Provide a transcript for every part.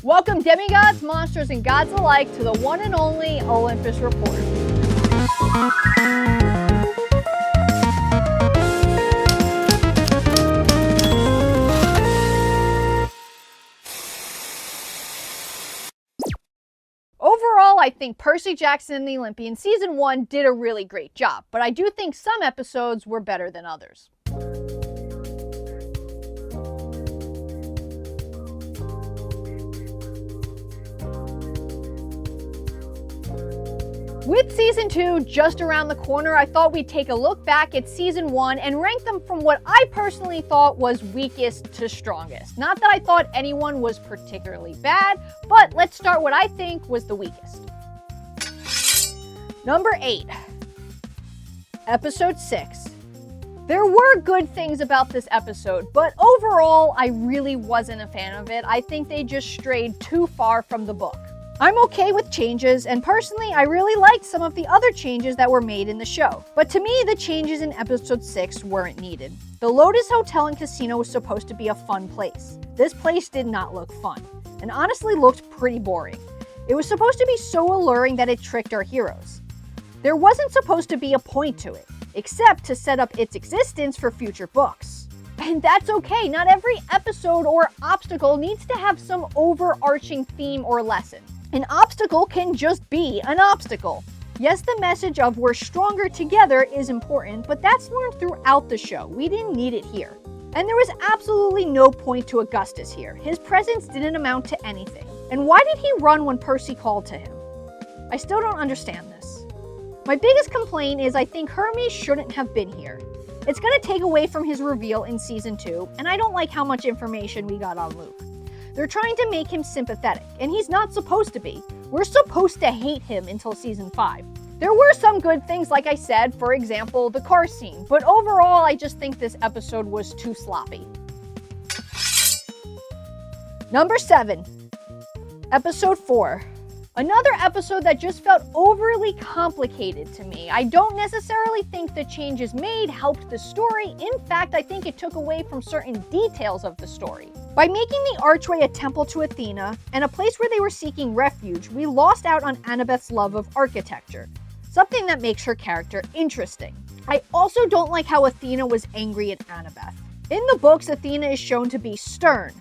Welcome demigods, monsters, and gods alike to the one and only Olympus Report. Overall, I think Percy Jackson and the Olympian Season 1 did a really great job, but I do think some episodes were better than others. With Season 2 just around the corner, I thought we'd take a look back at Season 1 and rank them from what I personally thought was weakest to strongest. Not that I thought anyone was particularly bad, but let's start what I think was the weakest. Number 8. Episode 6. There were good things about this episode, but overall, I really wasn't a fan of it. I think they just strayed too far from the book. I'm okay with changes, and personally, I really liked some of the other changes that were made in the show. But to me, the changes in episode 6 weren't needed. The Lotus Hotel and Casino was supposed to be a fun place. This place did not look fun, and honestly looked pretty boring. It was supposed to be so alluring that it tricked our heroes. There wasn't supposed to be a point to it, except to set up its existence for future books. And that's okay, not every episode or obstacle needs to have some overarching theme or lesson. An obstacle can just be an obstacle. Yes, the message of we're stronger together is important, but that's learned throughout the show. We didn't need it here. And there was absolutely no point to Augustus here. His presence didn't amount to anything. And why did he run when Percy called to him? I still don't understand this. My biggest complaint is I think Hermes shouldn't have been here. It's going to take away from his reveal in Season 2, and I don't like how much information we got on Luke. They're trying to make him sympathetic, and he's not supposed to be. We're supposed to hate him until Season 5. There were some good things, like I said, for example, the car scene, but overall, I just think this episode was too sloppy. Number 7. Episode 4. Another episode that just felt overly complicated to me. I don't necessarily think the changes made helped the story. In fact, I think it took away from certain details of the story. By making the archway a temple to Athena and a place where they were seeking refuge, we lost out on Annabeth's love of architecture, something that makes her character interesting. I also don't like how Athena was angry at Annabeth. In the books, Athena is shown to be stern,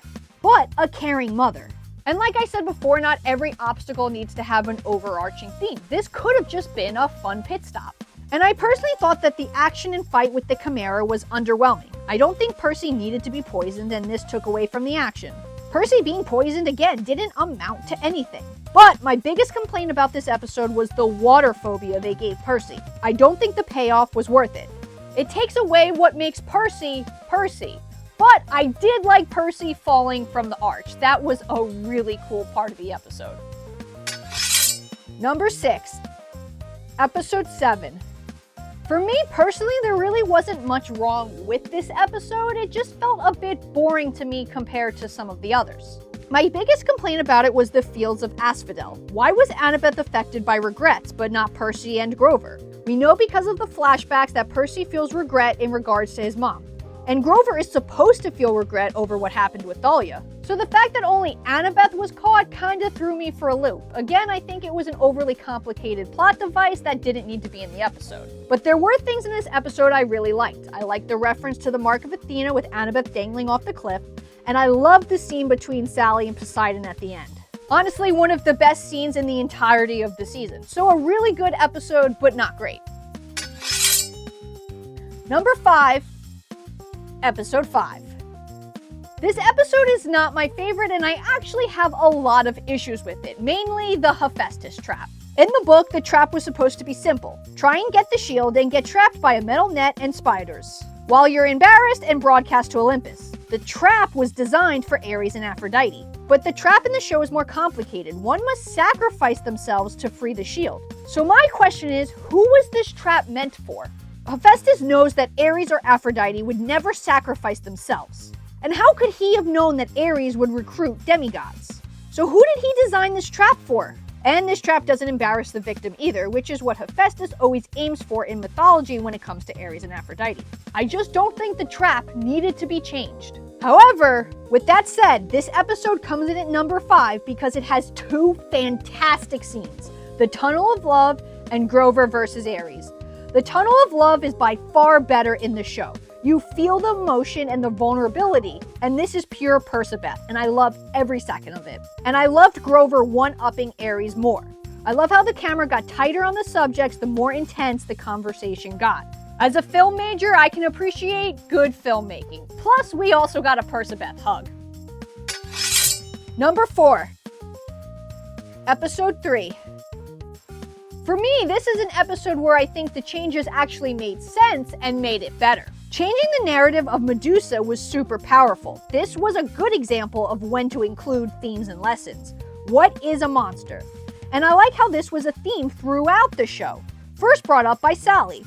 but a caring mother. And like I said before, not every obstacle needs to have an overarching theme. This could have just been a fun pit stop. And I personally thought that the action and fight with the Chimera was underwhelming. I don't think Percy needed to be poisoned, and this took away from the action. Percy being poisoned again didn't amount to anything. But my biggest complaint about this episode was the water phobia they gave Percy. I don't think the payoff was worth it. It takes away what makes Percy, Percy. But I did like Percy falling from the arch. That was a really cool part of the episode. Number 6. Episode 7. For me personally, there really wasn't much wrong with this episode. It just felt a bit boring to me compared to some of the others. My biggest complaint about it was the Fields of Asphodel. Why was Annabeth affected by regrets, but not Percy and Grover? We know because of the flashbacks that Percy feels regret in regards to his mom. And Grover is supposed to feel regret over what happened with Thalia. So the fact that only Annabeth was caught kinda threw me for a loop. Again, I think it was an overly complicated plot device that didn't need to be in the episode. But there were things in this episode I really liked. I liked the reference to the Mark of Athena with Annabeth dangling off the cliff, and I loved the scene between Sally and Poseidon at the end. Honestly, one of the best scenes in the entirety of the season. So a really good episode, but not great. Number 5. Episode 5. This episode is not my favorite, and I actually have a lot of issues with it, mainly the Hephaestus trap. In the book, the trap was supposed to be simple. Try and get the shield and get trapped by a metal net and spiders, while you're embarrassed and broadcast to Olympus. The trap was designed for Ares and Aphrodite, but the trap in the show is more complicated. One must sacrifice themselves to free the shield. So my question is, who was this trap meant for? Hephaestus knows that Ares or Aphrodite would never sacrifice themselves. And how could he have known that Ares would recruit demigods? So who did he design this trap for? And this trap doesn't embarrass the victim either, which is what Hephaestus always aims for in mythology when it comes to Ares and Aphrodite. I just don't think the trap needed to be changed. However, with that said, this episode comes in at number 5 because it has 2 fantastic scenes: the Tunnel of Love and Grover versus Ares. The Tunnel of Love is by far better in the show. You feel the emotion and the vulnerability, and this is pure Percabeth, and I love every second of it. And I loved Grover one-upping Ares more. I love how the camera got tighter on the subjects the more intense the conversation got. As a film major, I can appreciate good filmmaking. Plus, we also got a Percabeth hug. Number 4. Episode 3. For me, this is an episode where I think the changes actually made sense and made it better. Changing the narrative of Medusa was super powerful. This was a good example of when to include themes and lessons. What is a monster? And I like how this was a theme throughout the show, first brought up by Sally.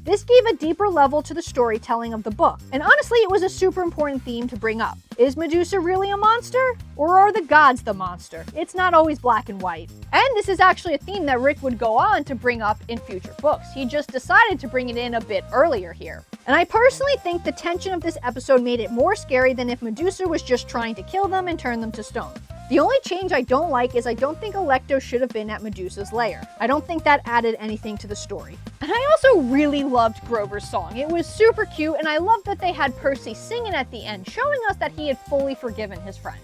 This gave a deeper level to the storytelling of the book, and honestly, it was a super important theme to bring up. Is Medusa really a monster? Or are the gods the monster? It's not always black and white. And this is actually a theme that Rick would go on to bring up in future books. He just decided to bring it in a bit earlier here. And I personally think the tension of this episode made it more scary than if Medusa was just trying to kill them and turn them to stone. The only change I don't like is I don't think Alecto should have been at Medusa's lair. I don't think that added anything to the story. And I also really loved Grover's song. It was super cute, and I loved that they had Percy singing at the end, showing us that he had fully forgiven his friend.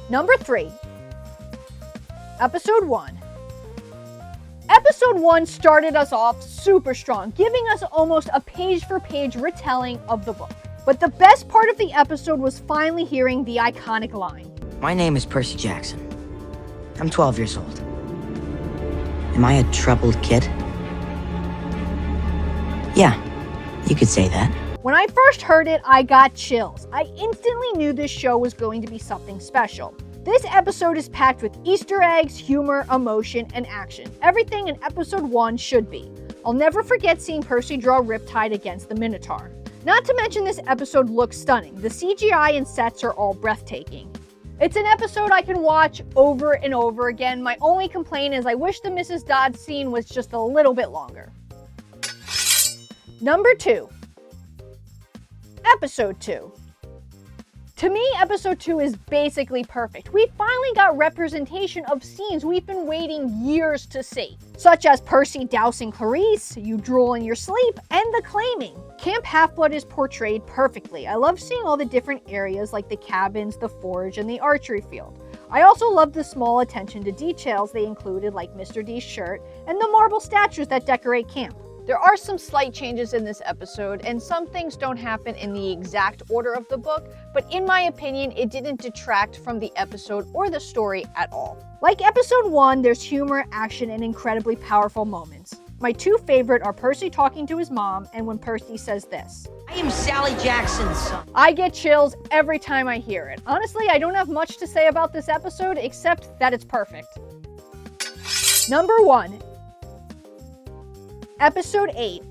Number 3. Episode 1. Episode 1 started us off super strong, giving us almost a page-for-page retelling of the book. But the best part of the episode was finally hearing the iconic line. My name is Percy Jackson. I'm 12 years old. Am I a troubled kid? Yeah, you could say that. When I first heard it, I got chills. I instantly knew this show was going to be something special. This episode is packed with Easter eggs, humor, emotion, and action. Everything in episode 1 should be. I'll never forget seeing Percy draw Riptide against the Minotaur. Not to mention this episode looks stunning. The CGI and sets are all breathtaking. It's an episode I can watch over and over again. My only complaint is I wish the Mrs. Dodd scene was just a little bit longer. Number 2. Episode 2. To me, episode 2 is basically perfect. We finally got representation of scenes we've been waiting years to see, such as Percy dousing Clarice, you drool in your sleep, and the claiming. Camp Half-Blood is portrayed perfectly. I love seeing all the different areas like the cabins, the forge, and the archery field. I also love the small attention to details they included, like Mr. D's shirt and the marble statues that decorate camp. There are some slight changes in this episode, and some things don't happen in the exact order of the book, but in my opinion, it didn't detract from the episode or the story at all. Like episode 1, there's humor, action, and incredibly powerful moments. My 2 favorite are Percy talking to his mom and when Percy says this. I am Sally Jackson's son. I get chills every time I hear it. Honestly, I don't have much to say about this episode except that it's perfect. Number 1. Episode 8.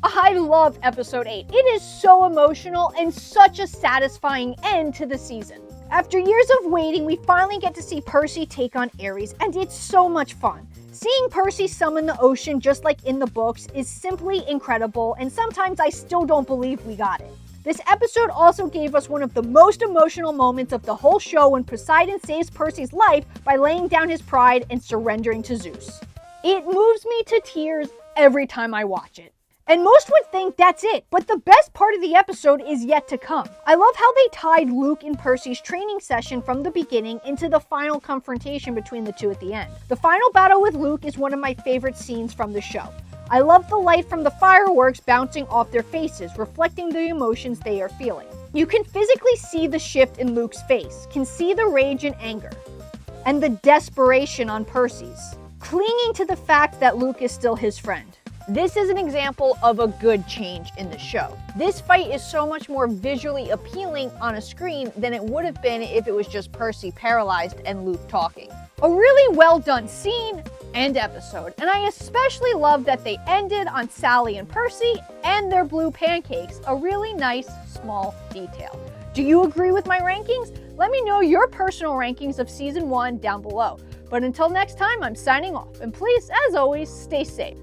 I love episode 8. It is so emotional and such a satisfying end to the season. After years of waiting, we finally get to see Percy take on Ares, and it's so much fun. Seeing Percy summon the ocean just like in the books is simply incredible, and sometimes I still don't believe we got it. This episode also gave us one of the most emotional moments of the whole show when Poseidon saves Percy's life by laying down his pride and surrendering to Zeus. It moves me to tears every time I watch it. And most would think that's it, but the best part of the episode is yet to come. I love how they tied Luke and Percy's training session from the beginning into the final confrontation between the two at the end. The final battle with Luke is one of my favorite scenes from the show. I love the light from the fireworks bouncing off their faces, reflecting the emotions they are feeling. You can physically see the shift in Luke's face, can see the rage and anger, and the desperation on Percy's, clinging to the fact that Luke is still his friend. This is an example of a good change in the show. This fight is so much more visually appealing on a screen than it would have been if it was just Percy paralyzed and Luke talking. A really well done scene and episode, and I especially love that they ended on Sally and Percy and their blue pancakes, a really nice small detail. Do you agree with my rankings? Let me know your personal rankings of Season 1 down below. But until next time, I'm signing off, and please, as always, stay safe.